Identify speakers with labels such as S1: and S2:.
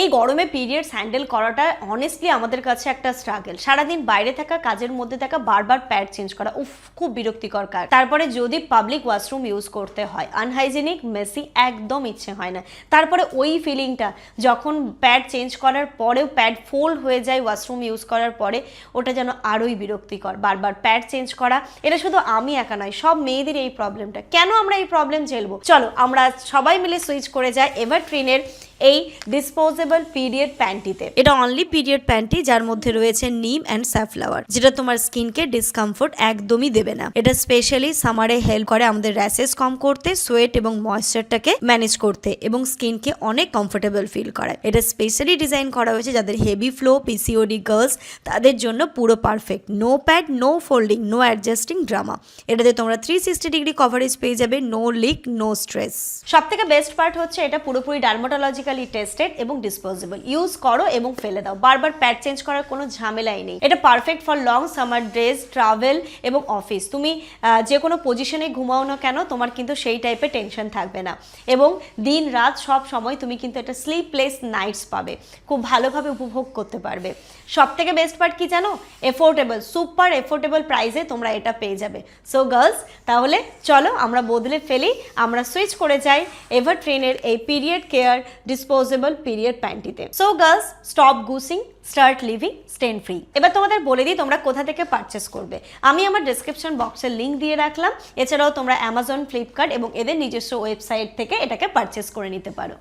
S1: এই গরমে periods handle করাটা অনেস্টলি আমাদের কাছে একটা স্ট্রাগল। সারাদিন বাইরে থাকা, কাজের মধ্যে থাকা, বারবার প্যাড চেঞ্জ করা, উফ খুব বিরক্তিকর কাজ। তারপরে যদি পাবলিক ওয়াশরুম ইউজ করতে হয়, আনহাইজেনিক, মেসি, একদম ইচ্ছে হয় না। তারপরে ওই ফিলিংটা যখন প্যাড চেঞ্জ করার পরেও প্যাড ফোল্ড হয়ে যায় ওয়াশরুম ইউজ করার পরে, ওটা যেন আরোই বিরক্তিকর। বারবার প্যাড চেঞ্জ করা, এটা শুধু আমি একা নয়, সব মেয়েদের এই প্রবলেমটা। কেন আমরা এই প্রবলেম ঝেলবো? চলো আমরা সবাই মিলে সুইচ করে যাই এভারট্রিনের এই ডিসপোজেবল পিরিয়ড প্যান্টিতে। এটা অনলি পিরিয়ড প্যান্টি যার মধ্যে রয়েছে নিম অ্যান্ড স্যাফ্লাওয়ার, যেটা তোমার স্কিনকে ডিসকমফোর্ট একদমই দেবে না। এটা স্পেশালি সামারে হেল্প করে আমাদের র্যাশেস কম করতে, সোয়েট এবং ময়েশ্চারটাকে ম্যানেজ করতে এবং স্কিনকে অনেক কমফোর্টেবল ফিল করায়। এটা স্পেশালি ডিজাইন করা হয়েছে যাদের হেভি ফ্লো, পিসিওডি গার্লস, তাদের জন্য পুরো perfect. No pad, no folding, no adjusting drama. এটাতে তোমরা 360 ডিগ্রি কভারেজ পেয়ে যাবে, নো লিক, নো স্ট্রেস। সব থেকে বেস্ট পার্ট হচ্ছে এটা পুরোপুরি ডার্মাটোলজিক্যালি টেস্টেড এবং ডিসপোজেবল। ইউজ করো এবং ফেলে দাও, বারবার প্যাড চেঞ্জ করার কোনো ঝামেলাই নেই। এটা perfect for long summer days, travel এবং অফিস। তুমি যে কোনো পজিশনে ঘুমাও না কেন, তোমার কিন্তু সেই টাইপের টেনশন থাকবে না এবং দিন রাত সব সময় তুমি কিন্তু একটা স্লিপলেস নাইটস পাবে, খুব ভালোভাবে উপভোগ করতে পারবে। সব থেকে বেস্ট পার্ট কি জানো? এফোর্ডেবল, সুপার এফোর্ডেবল প্রাইসে তোমরা এটা পেয়ে যাবে। সো গার্লস, তাহলে চলো আমরা বদলে ফেলি, আমরা সুইচ করে যাই এভারট্রিনের এই পিরিয়ড কেয়ার ডিসপোজেবল পিরিয়ড প্যান্টিতে। So girls, stop guessing, start living stain free. এবার তোমাদের বলে দিই তোমরা কোথা থেকে পারচেস করবে। আমি আমার ডেসক্রিপশন বক্সের লিঙ্ক দিয়ে রাখলাম। এছাড়াও তোমরা অ্যামাজন, ফ্লিপকার্ট এবং এদের নিজস্ব ওয়েবসাইট থেকে এটাকে পারচেস করে নিতে পারো।